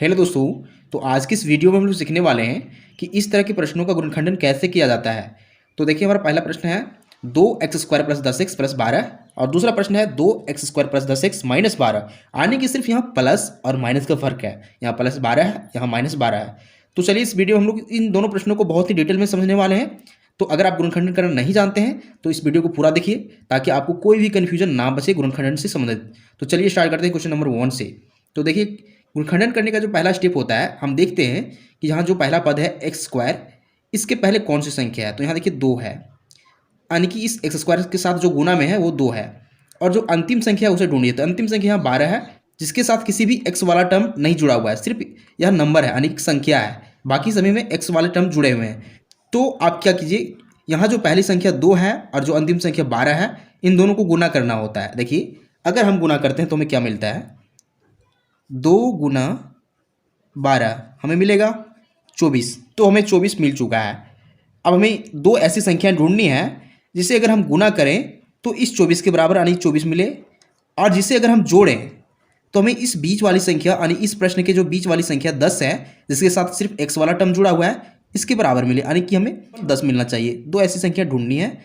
Hello दोस्तों। तो आज की इस वीडियो में हम लोग सीखने वाले हैं कि इस तरह के प्रश्नों का गुणनखंडन कैसे किया जाता है। तो देखिए, हमारा पहला प्रश्न है 2x² प्लस 10x प्लस 12 और दूसरा प्रश्न है 2x² प्लस 10x माइनस 12। आने की सिर्फ यहाँ प्लस और माइनस का फर्क है, यहाँ प्लस 12 है, यहाँ माइनस 12 है। तो चलिए इस वीडियो में हम लोग इन दोनों प्रश्नों को बहुत ही डिटेल में समझने वाले हैं। तो अगर आप गुणनखंडन करना नहीं जानते हैं तो इस वीडियो को पूरा देखिए ताकि आपको कोई भी कन्फ्यूजन ना बचे गुणनखंडन से संबंधित। तो चलिए स्टार्ट करते हैं क्वेश्चन नंबर 1 से। तो देखिए, गुणनखंडन करने का जो पहला स्टेप होता है, हम देखते हैं कि यहाँ जो पहला पद है x², इसके पहले कौन सी संख्या है। तो यहाँ देखिए 2 है, यानी कि इस x² के साथ जो गुना में है वो 2 है। और जो अंतिम संख्या है उसे ढूंढिए। तो अंतिम संख्या यहाँ 12 है, जिसके साथ किसी भी x वाला टर्म नहीं जुड़ा हुआ है, सिर्फ यह नंबर है यानी कि संख्या है, बाकी सभी में x वाले टर्म जुड़े हुए हैं। तो आप क्या कीजिए, यहाँ जो पहली संख्या 2 है और जो अंतिम संख्या 12 है, इन दोनों को गुना करना होता है। देखिए, अगर हम गुना करते हैं तो हमें क्या मिलता है, 2 गुना 12 हमें मिलेगा 24। तो हमें 24 मिल चुका है। अब हमें दो ऐसी संख्याएं ढूंढनी है जिसे अगर हम गुना करें तो इस 24 के बराबर यानी 24 मिले, और जिसे अगर हम जोड़ें तो हमें इस बीच वाली संख्या यानी इस प्रश्न के जो बीच वाली संख्या 10 है, जिसके साथ सिर्फ x वाला टर्म जुड़ा हुआ है, इसके बराबर मिले, यानी कि हमें 10 मिलना चाहिए। दो ऐसी संख्या ढूंढनी है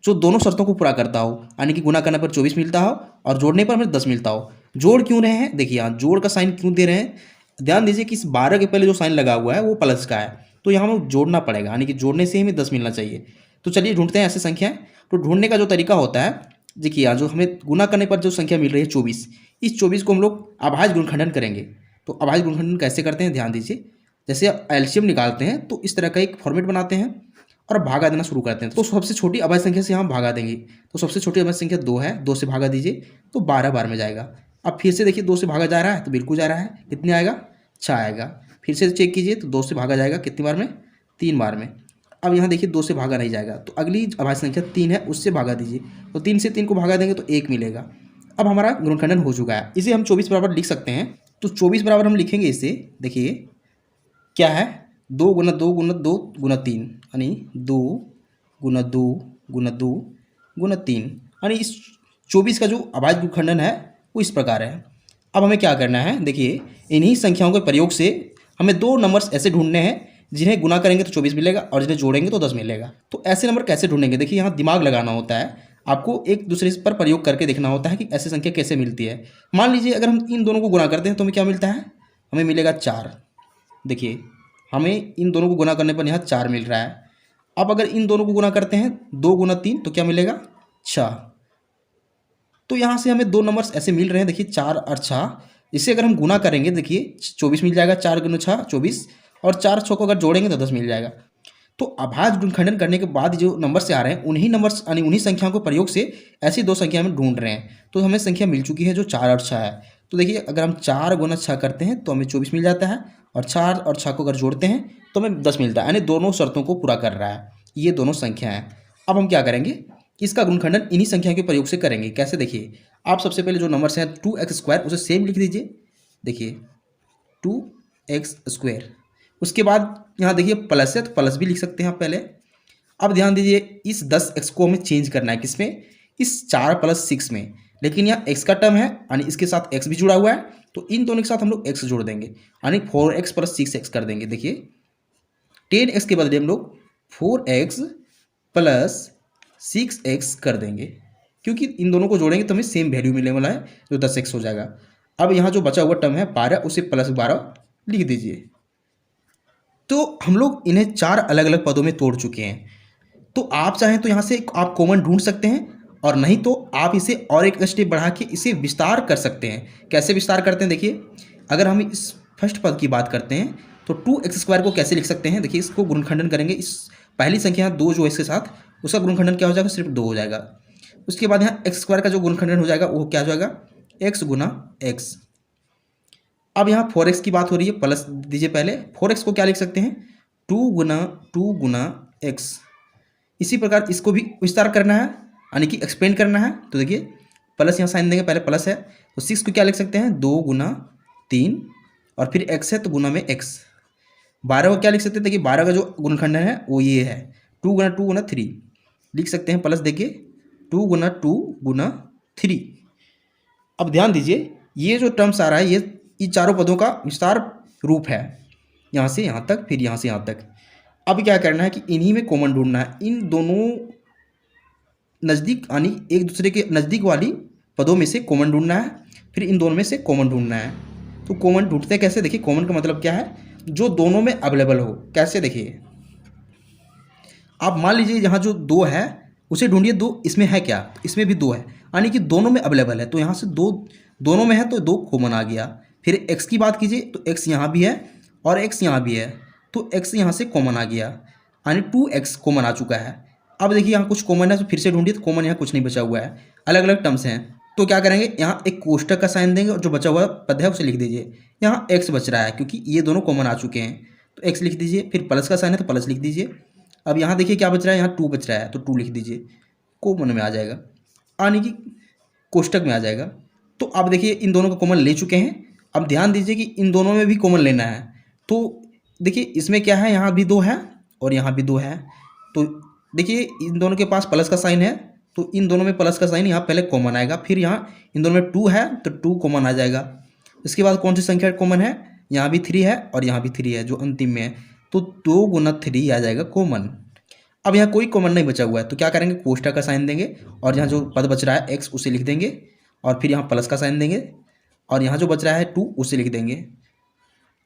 जो दोनों शर्तों को पूरा करता हो, यानी कि गुना करने पर 24 मिलता हो और जोड़ने पर हमें 10 मिलता हो। जोड़ क्यों रहे हैं, देखिए यहाँ जोड़ का साइन क्यों दे रहे हैं, ध्यान दीजिए कि इस 12 के पहले जो साइन लगा हुआ है वो प्लस का है, तो यहाँ हमें जोड़ना पड़ेगा, यानी कि जोड़ने से हमें 10 मिलना चाहिए। तो चलिए ढूंढते हैं ऐसे संख्याएं। तो ढूंढने का जो तरीका होता है, देखिए यहाँ जो हमें गुना करने पर जो संख्या मिल रही है 24, इस 24 को हम लोग अभाज्य गुणनखंडन करेंगे। तो अभाज्य गुणनखंडन कैसे करते हैं, ध्यान दीजिए। जैसे आप एलसीएम निकालते हैं तो इस तरह का एक फॉर्मेट बनाते हैं और भागा देना शुरू करते हैं। तो सबसे छोटी अभाज्य संख्या से यहाँ भागा देंगे। तो सबसे छोटी अभाज्य संख्या 2 है, 2 से भागा दीजिए तो 12 बार में जाएगा। अब फिर से देखिए 2 से भागा जा रहा है तो बिल्कुल जा रहा है, कितने आएगा, 6 आएगा। फिर से चेक कीजिए तो 2 से भागा जाएगा कितनी बार में, 3 बार में। अब यहाँ देखिए 2 से भागा नहीं जाएगा, तो अगली अभाज्य संख्या 3 है, उससे भागा दीजिए। तो 3 से 3 को भागा देंगे तो 1 मिलेगा। अब हमारा गुणनखंडन हो चुका है। इसे हम 24 बराबर लिख सकते हैं। तो 24 बराबर हम लिखेंगे इसे, देखिए क्या है, 2 गुना 2 गुना 2 गुना 3, यानी 2 गुना 2 गुना 2 गुना 3, यानी इस 24 का जो अभाज्य गुणनखंडन है वो इस प्रकार है। अब हमें क्या करना है, देखिए इन्हीं संख्याओं के प्रयोग से हमें दो नंबर्स ऐसे ढूंढने हैं जिन्हें गुना करेंगे तो 24 मिलेगा और जिन्हें जोड़ेंगे तो 10 मिलेगा। तो ऐसे नंबर कैसे ढूंढेंगे, देखिए यहाँ दिमाग लगाना होता है, आपको एक दूसरे पर प्रयोग करके देखना होता है कि ऐसी संख्या कैसे मिलती है। मान लीजिए अगर हम इन दोनों को गुना करते हैं तो हमें क्या मिलता है, हमें मिलेगा 4। देखिए हमें इन दोनों को गुना करने पर यहाँ 4 मिल रहा है। अब अगर इन दोनों को गुना करते हैं 2 गुना 3 तो क्या मिलेगा, 6। तो यहाँ से हमें दो नंबर्स ऐसे मिल रहे हैं, देखिए 4 और 6। इसे अगर हम गुना करेंगे देखिए 24 मिल जाएगा, 4 गुना 6 24, और 4 6 को अगर जोड़ेंगे तो 10 मिल जाएगा। तो अभाज्य गुणनखंडन करने के बाद जो नंबर से आ रहे हैं उन्हीं नंबर्स यानी उन्हीं संख्याओं के प्रयोग से ऐसी दो संख्या हम ढूंढ रहे हैं। तो हमें संख्या मिल चुकी है जो 4 और 6 है। तो देखिए अगर हम 4 गुना 6 करते हैं तो हमें 24 मिल जाता है, और 4 और 6 को अगर जोड़ते हैं तो हमें 10 मिलता है, यानी दोनों शर्तों को पूरा कर रहा है ये दोनों संख्या हैं। अब हम क्या करेंगे, इसका गुणनखंडन इन्हीं संख्या के प्रयोग से करेंगे। कैसे, देखिए आप सबसे पहले जो नंबर्स हैं 2x² उसे सेम लिख दीजिए, देखिए 2x²। उसके बाद यहाँ देखिए प्लस है तो प्लस भी लिख सकते हैं आप पहले। अब ध्यान दीजिए इस 10x को हमें चेंज करना है, किसमें, इस 4 + 6 में। लेकिन यहाँ x का टर्म है यानी इसके साथ x भी जुड़ा हुआ है, तो इन दोनों के साथ हम लोग x जोड़ देंगे, यानी 4x + 6x कर देंगे। देखिए 10x के बदले हम लोग 4x + 6x कर देंगे, क्योंकि इन दोनों को जोड़ेंगे तो हमें सेम वैल्यू मिलने वाला है जो 10x हो जाएगा। अब यहाँ जो बचा हुआ टर्म है 12, उसे +12 लिख दीजिए। तो हम लोग इन्हें 4 अलग अलग पदों में तोड़ चुके हैं। तो आप चाहें तो यहाँ से आप कॉमन ढूंढ सकते हैं, और नहीं तो आप इसे और एक स्टेप बढ़ा के इसे विस्तार कर सकते हैं। कैसे विस्तार करते हैं, देखिए अगर हम इस फर्स्ट पद की बात करते हैं तो 2x² को कैसे लिख सकते हैं, देखिए इसको गुणनखंडन करेंगे। इस पहली संख्या 2 जो है इसके साथ, उसका गुणनखंडन क्या हो जाएगा, सिर्फ 2 हो जाएगा। उसके बाद यहाँ x² का जो गुणनखंडन हो जाएगा वो क्या हो जाएगा, x गुना x। अब यहाँ 4x की बात हो रही है, प्लस दीजिए पहले। 4x को क्या लिख सकते हैं, 2 गुना x। इसी प्रकार इसको भी विस्तार करना है, यानी कि एक्सपेंड करना है। तो देखिए प्लस यहाँ साइन देंगे, पहले प्लस है तो 6 को क्या लिख सकते हैं, 2 गुना 3, और फिर x है तो गुना में x। 12 को क्या लिख सकते हैं, देखिए 12 का जो गुणनखंडन है वो ये है, 2 गुना 3 लिख सकते हैं, प्लस देखिए 2 गुना 3। अब ध्यान दीजिए ये जो टर्म्स आ रहा है ये चारों पदों का विस्तार रूप है, यहाँ से यहाँ तक, फिर यहाँ से यहाँ तक। अब क्या करना है कि इन्हीं में कॉमन ढूंढना है, इन दोनों नज़दीक यानी एक दूसरे के नज़दीक वाली पदों में से कॉमन ढूंढना है, फिर इन दोनों में से कॉमन ढूंढना है। तो कॉमन ढूंढते कैसे, देखिए कॉमन का मतलब क्या है, जो दोनों में अवेलेबल हो। कैसे, देखिए आप मान लीजिए यहाँ जो 2 है उसे ढूंढिए, 2 इसमें है क्या, इसमें भी 2 है, यानी कि दोनों में अवेलेबल है, तो यहाँ से 2 दोनों में है तो 2 कॉमन आ गया। फिर x की बात कीजिए तो x यहाँ भी है और x यहाँ भी है, तो x यहाँ से कॉमन आ गया, यानी 2x कॉमन आ चुका है। अब देखिए यहाँ कुछ कॉमन है तो फिर से ढूंढिए, तो कॉमन यहाँ कुछ नहीं बचा हुआ है, अलग अलग टर्म्स हैं। तो क्या करेंगे, यहाँ एक कोष्टक का साइन देंगे और जो बचा हुआ पद है उसे लिख दीजिए। यहाँ x बच रहा है क्योंकि ये दोनों कॉमन आ चुके हैं, तो x लिख दीजिए। फिर प्लस का साइन है तो प्लस लिख दीजिए। अब यहाँ देखिए क्या बच रहा है, यहाँ 2 बच रहा है तो 2 लिख दीजिए, कॉमन में आ जाएगा, यानी कि कोष्टक में आ जाएगा। तो अब देखिए इन दोनों का कॉमन ले चुके हैं। अब ध्यान दीजिए कि इन दोनों में भी कॉमन लेना है। तो देखिए इसमें क्या है, यहाँ भी 2 है और यहाँ भी 2 है, तो देखिए इन दोनों के पास प्लस का साइन है, तो इन दोनों में प्लस का साइन यहाँ पहले कॉमन आएगा, फिर यहाँ इन दोनों में 2 है तो 2 कॉमन आ जाएगा। इसके बाद कौन सी संख्या कॉमन है, यहाँ भी 3 है और यहाँ भी 3 है जो अंतिम में है, तो 2 गुना 3 आ जाएगा कॉमन। अब यहाँ कोई कॉमन नहीं बचा हुआ है, तो क्या करेंगे, कोष्टक का साइन देंगे और यहाँ जो पद बच रहा है x उसे लिख देंगे, और फिर यहाँ प्लस का साइन देंगे और यहाँ जो बच रहा है 2 उसे लिख देंगे।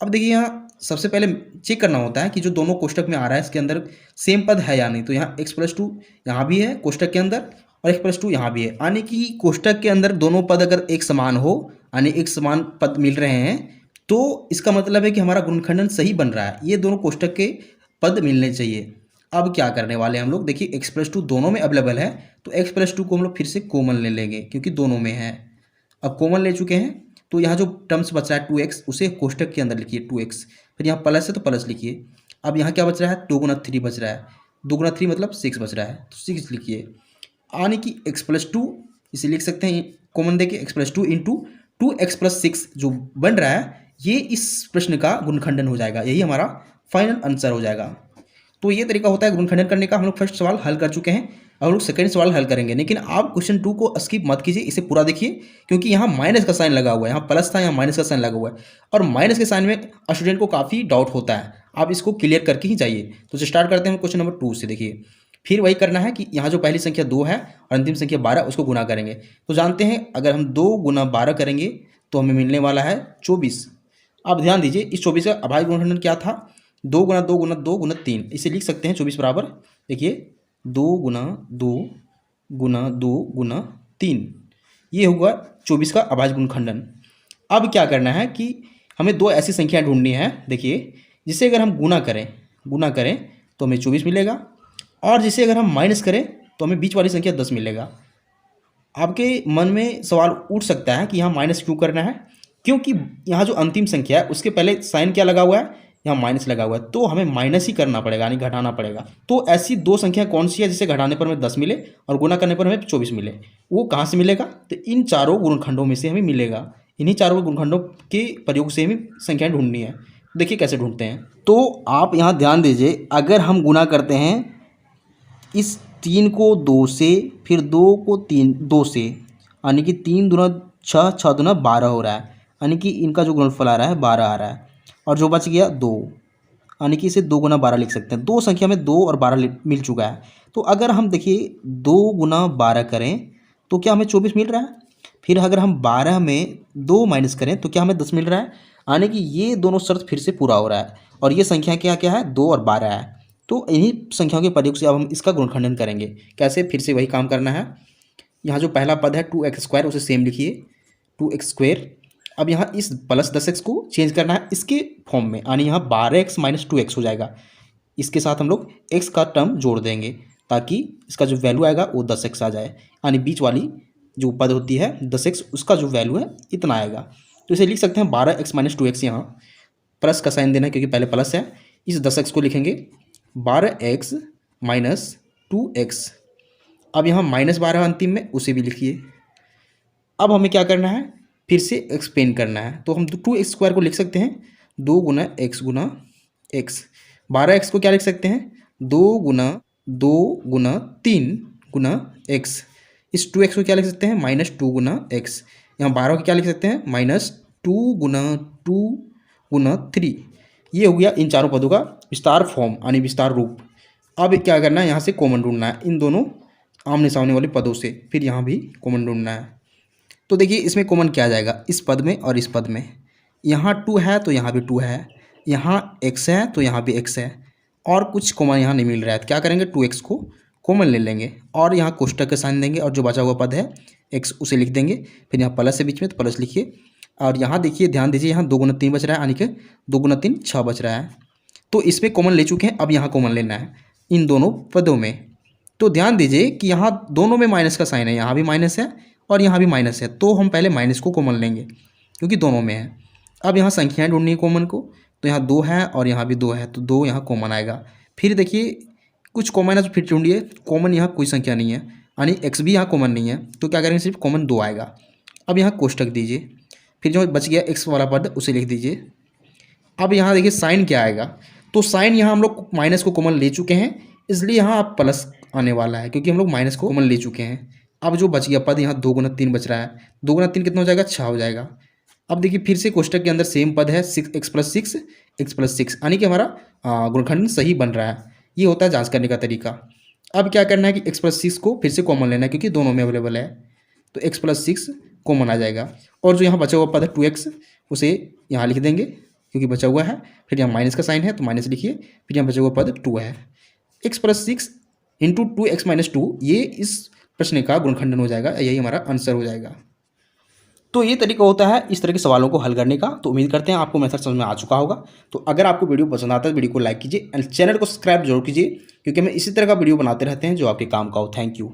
अब देखिए यहाँ सबसे पहले चेक करना होता है कि जो दोनों कोष्टक में आ रहा है इसके अंदर सेम पद है या नहीं। तो यहाँ x+2 यहाँ भी है कोष्टक के अंदर और x+2 यहाँ भी है, यानी कि कोष्टक के अंदर दोनों पद अगर एक समान हो, यानी एक समान पद मिल रहे हैं, तो इसका मतलब है कि हमारा गुणनखंडन सही बन रहा है, ये दोनों कोष्टक के पद मिलने चाहिए। अब क्या करने वाले हैं हम लोग, देखिए x+2 दोनों में अवेलेबल है, तो x+2 को हम लोग फिर से कॉमन ले लेंगे क्योंकि दोनों में है। अब कॉमन ले चुके हैं तो यहाँ जो टर्म्स बच रहा है 2x उसे कोष्टक के अंदर लिखिए 2x, फिर यहाँ प्लस है तो प्लस लिखिए। अब यहाँ क्या बच रहा है, 2 गुना 3 बच रहा है, 2 गुना 3 मतलब 6 बच रहा है, तो 6 लिखिए, यानी कि x+2 इसे लिख सकते हैं कॉमन देके x+2 इंटू 2x+6 जो बन रहा है, ये इस प्रश्न का गुणनखंडन हो जाएगा, यही हमारा फाइनल आंसर हो जाएगा। तो ये तरीका होता है गुणनखंडन करने का। हम लोग फर्स्ट सवाल हल कर चुके हैं, अब हम लोग सेकंड सवाल हल करेंगे, लेकिन आप क्वेश्चन 2 को स्किप मत कीजिए, इसे पूरा देखिए क्योंकि यहाँ माइनस का साइन लगा हुआ है, यहाँ प्लस था यहाँ माइनस का साइन लगा हुआ है, और माइनस के साइन में स्टूडेंट को काफ़ी डाउट होता है, आप इसको क्लियर करके ही जाइए। तो स्टार्ट करते हैं क्वेश्चन नंबर 2 से। देखिए फिर वही करना है कि यहाँ जो पहली संख्या 2 है और अंतिम संख्या 12 उसको गुना करेंगे। तो जानते हैं अगर हम 2 गुना 12 करेंगे तो हमें मिलने वाला है 24। अब ध्यान दीजिए इस 24 का अभाज्य गुणनखंडन क्या था, 2 गुना 2 गुना 2 गुना 3, इसे लिख सकते हैं 24 बराबर, देखिए 2 गुना 2 गुना 2 गुना 3, ये होगा 24 का अभाज्य गुणनखंडन। अब क्या करना है कि हमें 2 ऐसी संख्याएं ढूंढनी है, देखिए जिसे अगर हम गुना करें तो हमें 24 मिलेगा, और जिसे अगर हम माइनस करें तो हमें बीच वाली संख्या 10 मिलेगा। आपके मन में सवाल उठ सकता है कि यहाँ माइनस क्यों करना है, क्योंकि यहाँ जो अंतिम संख्या है उसके पहले साइन क्या लगा हुआ है, यहाँ माइनस लगा हुआ है, तो हमें माइनस ही करना पड़ेगा, यानी घटाना पड़ेगा। तो ऐसी 2 संख्या कौन सी है जिसे घटाने पर हमें 10 मिले और गुना करने पर हमें 24 मिले, वो कहाँ से मिलेगा, तो इन चारों गुणनखंडों में से हमें मिलेगा। इन्हीं चारों गुणनखंडों के प्रयोग से हमें संख्याएं ढूंढनी है। देखिए कैसे ढूंढते हैं, तो आप यहाँ ध्यान दीजिए, अगर हम गुना करते हैं इस 3 को 2 से, फिर 2 को 2 से, यानी कि 3 दूना 6, 6 दूना 12 हो रहा है, यानी कि इनका जो गुणनफल आ रहा है 12 आ रहा है, और जो बच गया 2, यानी कि इसे 2 गुना 12 लिख सकते हैं। 2 संख्या में 2 और 12 मिल चुका है, तो अगर हम देखिए 2 गुना 12 करें तो क्या हमें 24 मिल रहा है, फिर अगर हम 12 में 2 माइनस करें तो क्या हमें 10 मिल रहा है, यानी कि ये दोनों शर्त फिर से पूरा हो रहा है, और ये संख्या क्या क्या है, 2 और 12 है। तो इन्हीं संख्याओं के प्रयोग से अब हम इसका गुणनखंडन करेंगे। कैसे, फिर से वही काम करना है। यहाँ जो पहला पद है 2x² उसे सेम लिखिए 2x²। अब यहाँ इस प्लस 10x को चेंज करना है इसके फॉर्म में, यानी यहाँ 12x - 2x हो जाएगा। इसके साथ हम लोग x का टर्म जोड़ देंगे ताकि इसका जो वैल्यू आएगा वो 10x आ जाए, यानी बीच वाली जो पद होती है 10x उसका जो वैल्यू है इतना आएगा। तो इसे लिख सकते हैं 12x - 2x, यहाँ प्लस का साइन देना है क्योंकि पहले प्लस है। इस 10x को लिखेंगे 12x - 2x। अब यहाँ -12 अंतिम में उसे भी लिखिए। अब हमें क्या करना है, फिर से एक्सपेंड करना है, तो हम 2x² को लिख सकते हैं 2 गुना x गुना x। 12x को क्या लिख सकते हैं 2 गुना 2 गुना 3 गुना x। इस 2x को क्या लिख सकते हैं -2 गुना x। यहाँ 12 को क्या लिख सकते हैं -2 गुना 2 गुना 3। ये हो गया इन चारों पदों का विस्तार फॉर्म यानी विस्तार रूप। अब क्या करना है, यहाँ से कॉमन ढूंढना है इन दोनों आमने सामने वाले पदों से, फिर यहाँ भी कॉमन ढूंढना है। तो देखिए इसमें कॉमन क्या आ जाएगा, इस पद में और इस पद में। यहाँ 2 है तो यहाँ भी 2 है, यहाँ x है तो यहाँ भी x है, और कुछ कॉमन यहाँ नहीं मिल रहा है तो क्या करेंगे 2x को कॉमन ले लेंगे और यहाँ कोष्टक का साइन देंगे और जो बचा हुआ पद है x उसे लिख देंगे। फिर यहाँ प्लस है बीच में तो प्लस लिखिए, और यहाँ देखिए ध्यान दीजिए यहाँ 2 गुना 3 बच रहा है, यानी कि 2 गुना 3 6 बच रहा है। तो इसमें कॉमन ले चुके हैं, अब यहाँ कॉमन लेना है इन दोनों पदों में। तो ध्यान दीजिए कि यहाँ दोनों में माइनस का साइन है, यहाँ भी माइनस है और यहाँ भी माइनस है, तो हम पहले माइनस को कॉमन लेंगे क्योंकि दोनों में है। अब यहाँ संख्याएं ढूंढनी है कॉमन को, तो यहाँ 2 है और यहाँ भी 2 है, तो 2 यहाँ कॉमन आएगा। फिर देखिए कुछ कॉमन है तो फिर ढूंढिए, कॉमन यहाँ कोई संख्या नहीं है, यानी x भी यहाँ कॉमन नहीं है, तो क्या करेंगे सिर्फ कॉमन 2 आएगा। अब यहाँ कोष्टक दीजिए, फिर जो बच गया x वाला पद उसे लिख दीजिए। अब यहाँ देखिए साइन क्या आएगा, तो साइन यहाँ हम लोग माइनस को कॉमन ले चुके हैं, इसलिए यहाँ आप प्लस आने वाला है क्योंकि हम लोग माइनस को कॉमन ले चुके हैं। अब जो बच गया पद यहाँ 2 गुना 3 बच रहा है, 2 गुना 3 कितना हो जाएगा 6 हो जाएगा। अब देखिए फिर से कोष्टक के अंदर सेम पद है 6x + 6 x + 6, यानी कि हमारा गुणनखंड सही बन रहा है। ये होता है जांच करने का तरीका। अब क्या करना है कि x + 6 को फिर से कॉमन लेना है क्योंकि दोनों में अवेलेबल है, तो x + 6 कॉमन आ जाएगा। और जो यहाँ बचा हुआ पद है 2x उसे यहाँ लिख देंगे क्योंकि बचा हुआ है, फिर यहाँ माइनस का साइन है तो माइनस लिखिए, फिर यहाँ बचा हुआ पद 2 है। x + 6 × 2x - 2 ये इस प्रश्न का गुणनखंडन हो जाएगा, यही हमारा आंसर हो जाएगा। तो ये तरीका होता है इस तरह के सवालों को हल करने का। तो उम्मीद करते हैं आपको मेथड समझ में आ चुका होगा। तो अगर आपको वीडियो पसंद आता है तो वीडियो को लाइक कीजिए एंड चैनल को सब्सक्राइब जरूर कीजिए क्योंकि हम इसी तरह का वीडियो बनाते रहते हैं जो आपके काम का हो। Thank you.